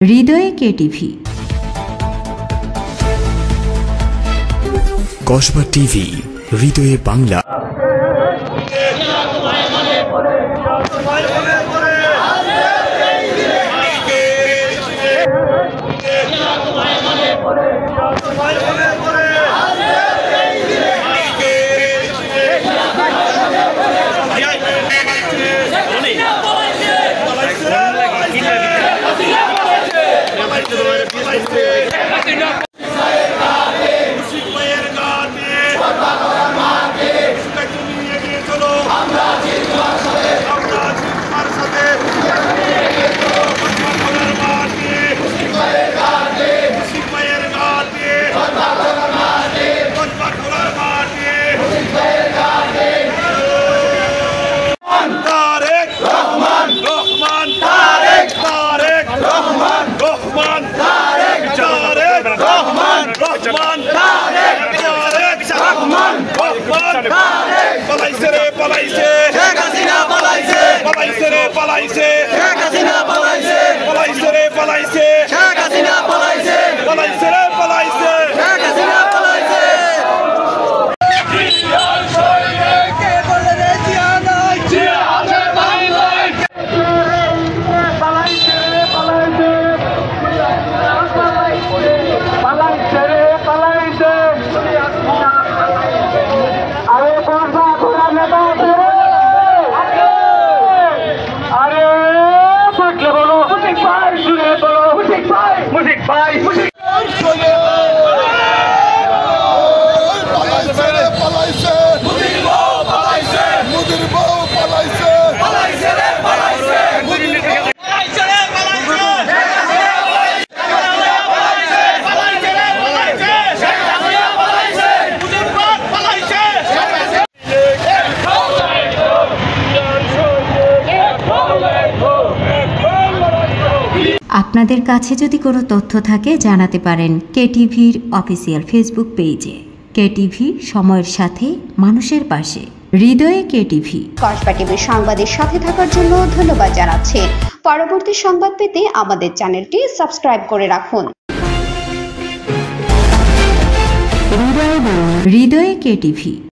হৃদয়ে KTV. Kasba TV, হৃদয়ে বাংলা। আপনাদের কাছে যদি কোনো তথ্য থাকে জানাতে পারেন কেটিভির অফিসিয়াল ফেসবুক পেজে। কেটিভি, সময়ের সাথে মানুষের পাশে। হৃদয়ে কেটিভি। কসবা টিভির সংবাদের সাথে থাকার জন্য ধন্যবাদ জানাচ্ছি। পরবর্তী সংবাদ পেতে আমাদের চ্যানেলটি সাবস্ক্রাইব করে রাখুন। হৃদয়ে কেটিভি।